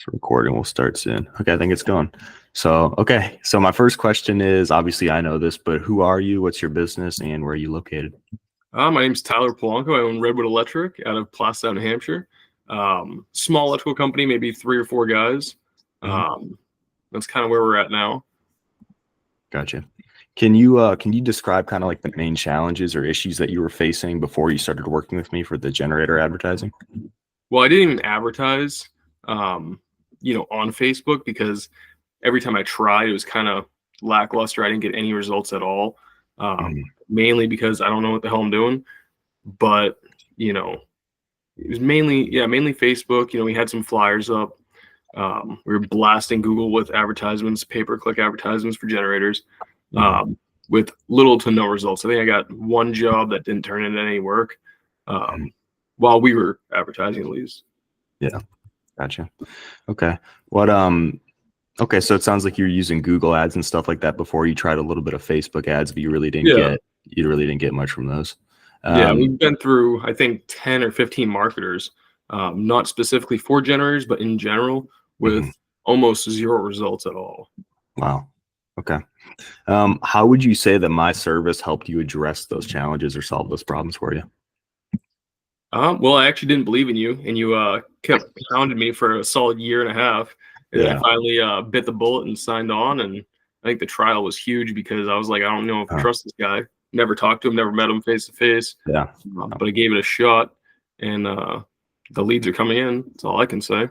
It's recording. We'll start soon. Okay, I think it's going. So my first question is, obviously I know this, but who are you? What's your business and where are you located? My name's Tyler Polanco. I own Redwood Electric out of Plastow, New Hampshire. Small electrical company, maybe 3 or 4 guys. That's kind of where we're at now. Gotcha. Can you describe kind of like the main challenges or issues that you were facing before you started working with me for the generator advertising? Well, I didn't even advertise, on Facebook because every time I tried, it was kind of lackluster. I didn't get any results at all. Mainly because I don't know what the hell I'm doing. But, it was mainly Facebook. We had some flyers up. We were blasting Google with advertisements, pay-per-click advertisements for generators, with little to no results. I think I got one job that didn't turn into any work, while we were advertising, at least. Yeah, gotcha. Okay. Okay, so it sounds like you're using Google ads and stuff like that before. You tried a little bit of Facebook ads, but you really didn't get much from those. We've been through, I think, 10 or 15 marketers, not specifically for generators, but in general, with almost zero results at all. Wow. Okay. How would you say that my service helped you address those challenges or solve those problems for you? Well, I actually didn't believe in you, and you kept pounding me for a solid year and a half. And then I finally bit the bullet and signed on. And I think the trial was huge because I was like, I don't know if I trust this guy. Never talked to him, never met him face to face. Yeah. But I gave it a shot, and the leads are coming in. That's all I can say.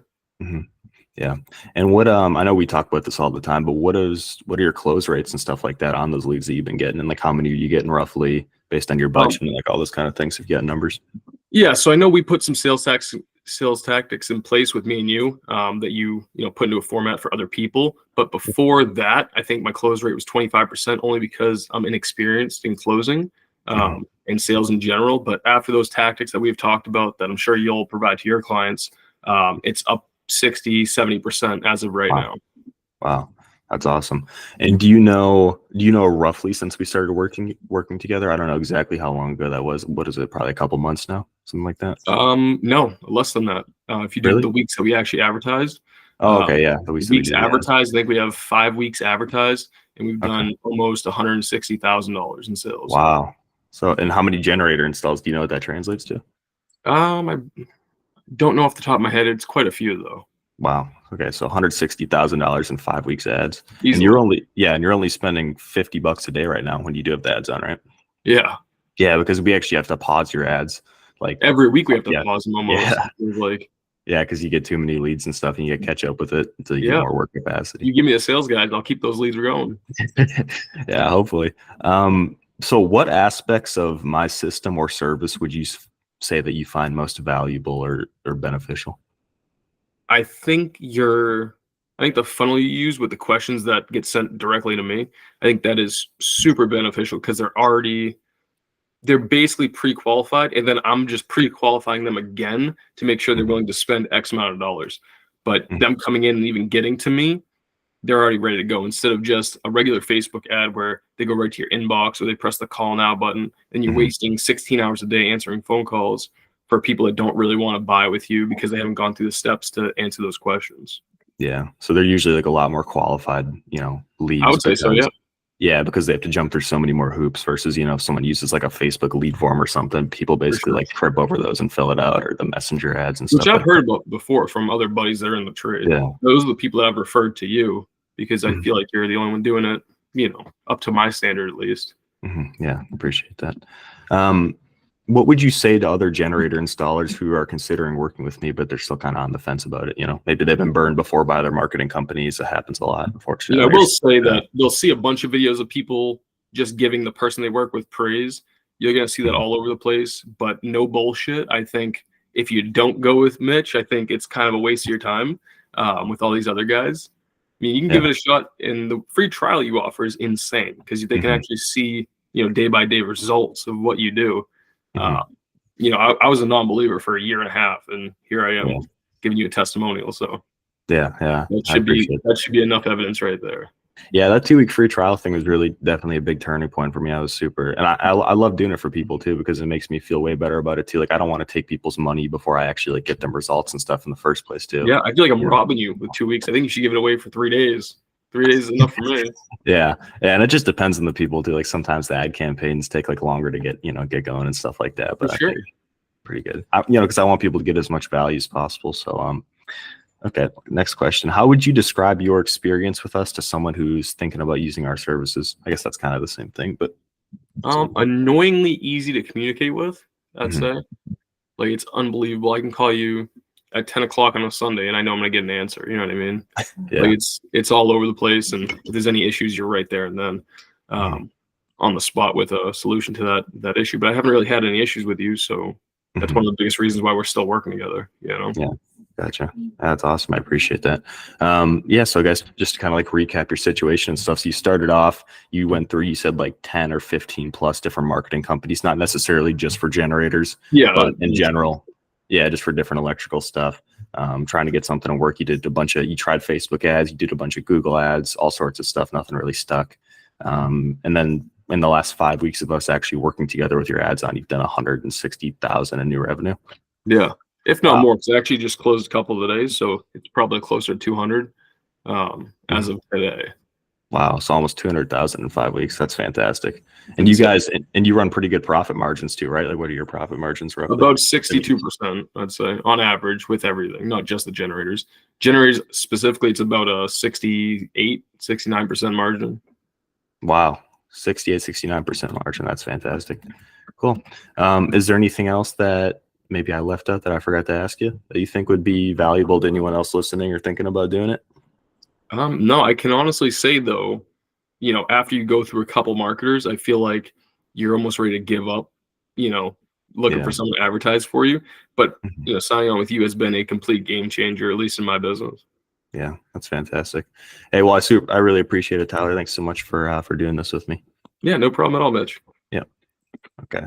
Yeah. And what I know we talk about this all the time, but what are your close rates and stuff like that on those leads that you've been getting, and like how many are you getting roughly based on your budget and like all those kind of things? If you got numbers. Yeah. So I know we put some sales tactics in place with me and you, that you put into a format for other people. But before that, I think my close rate was 25%, only because I'm inexperienced in closing and sales in general. But after those tactics that we've talked about, that I'm sure you'll provide to your clients, it's up 60-70% as of right now. Wow, that's awesome. And do you know roughly, since we started working together, I don't know exactly how long ago that was. What is it? Probably a couple months now, something like that. No, less than that. If you do the weeks that we actually advertised. Oh, okay, yeah. The weeks advertised, I think we have 5 weeks advertised, and we've done almost $160,000 in sales. Wow. So, and how many generator installs do you know what that translates to? I don't know off the top of my head. It's quite a few though. Wow. Okay, so $160,000 in 5 weeks ads. Easily. And you're only spending $50 a day right now when you do have the ads on, right? Yeah. Yeah, because we actually have to pause your ads. Like every week we have to pause them almost. Yeah, because you get too many leads and stuff, and you get catch up with it until you get more work capacity. You give me the sales guys, I'll keep those leads going. Yeah, hopefully. So what aspects of my system or service would you say that you find most valuable or beneficial? I think the funnel you use with the questions that get sent directly to me, I think that is super beneficial because they're basically pre-qualified, and then I'm just pre-qualifying them again to make sure they're willing to spend X amount of dollars. But them coming in and even getting to me, they're already ready to go, instead of just a regular Facebook ad where they go right to your inbox or they press the call now button, and you're wasting 16 hours a day answering phone calls for people that don't really want to buy with you because they haven't gone through the steps to answer those questions. Yeah. So they're usually like a lot more qualified, leads. I would say so, yeah. Yeah, because they have to jump through so many more hoops versus, if someone uses like a Facebook lead form or something, people basically like trip over those and fill it out, or the messenger ads and stuff. Which I've heard about before from other buddies that are in the trade. Yeah. Those are the people that I've referred to you because I feel like you're the only one doing it, up to my standard at least. Yeah, appreciate that. What would you say to other generator installers who are considering working with me, but they're still kind of on the fence about it? Maybe they've been burned before by their marketing companies. It happens a lot, unfortunately. I will say that they'll see a bunch of videos of people just giving the person they work with praise. You're going to see that all over the place, but no bullshit. I think if you don't go with Mitch, I think it's kind of a waste of your time with all these other guys. I mean, you can give it a shot, and the free trial you offer is insane because they can actually see, day by day results of what you do. I was a non-believer for a year and a half, and here I am giving you a testimonial. So yeah, that should be enough evidence right there. Yeah, that 2 week free trial thing was really definitely a big turning point for me. I was super, and I love doing it for people too, because it makes me feel way better about it too. Like I don't want to take people's money before I actually like get them results and stuff in the first place too. Yeah, I feel like I'm Yeah. robbing you with 2 weeks. I think you should give it away for 3 days. 3 days is enough for me. Yeah, and it just depends on the people too. Like sometimes the ad campaigns take like longer to get going and stuff like that. But For I sure. think pretty good. Because I want people to get as much value as possible. So okay, next question. How would you describe your experience with us to someone who's thinking about using our services? I guess that's kind of the same thing, but Annoyingly easy to communicate with, I'd Mhm. say. Like it's unbelievable. I can call you at 10 o'clock on a Sunday and I know I'm gonna get an answer. You know what I mean? Yeah. Like it's all over the place, and if there's any issues, you're right there and then Mhm. on the spot with a solution to that issue. But I haven't really had any issues with you, so that's Mhm. one of the biggest reasons why we're still working together. You know? Yeah. Gotcha. That's awesome. I appreciate that. Yeah. So, guys, just to kind of like recap your situation and stuff. So, you started off, you went through, you said like 10 or 15 plus different marketing companies, not necessarily just for generators, Yeah. but in general. Yeah. Just for different electrical stuff. Trying to get something to work. You tried Facebook ads, you did a bunch of Google ads, all sorts of stuff. Nothing really stuck. And then in the last 5 weeks of us actually working together with your ads on, you've done 160,000 in new revenue. Yeah. If not Wow. more, because I actually just closed a couple of days, so it's probably closer to 200 as of today. Wow. So almost 200,000 in 5 weeks. That's fantastic. And you guys, and you run pretty good profit margins too, right? Like what are your profit margins roughly? About 62%, I'd say, on average with everything, not just the generators. Generators specifically, it's about a 68, 69% margin. Wow. 68, 69% margin. That's fantastic. Cool. Is there anything else that maybe I left out that I forgot to ask you that you think would be valuable to anyone else listening or thinking about doing it? No, I can honestly say though, after you go through a couple marketers, I feel like you're almost ready to give up, looking Yeah. for someone to advertise for you. But, Mhm. signing on with you has been a complete game changer, at least in my business. Yeah, that's fantastic. Hey, well, I really appreciate it, Tyler. Thanks so much for doing this with me. Yeah, no problem at all, Mitch. Yeah. Okay.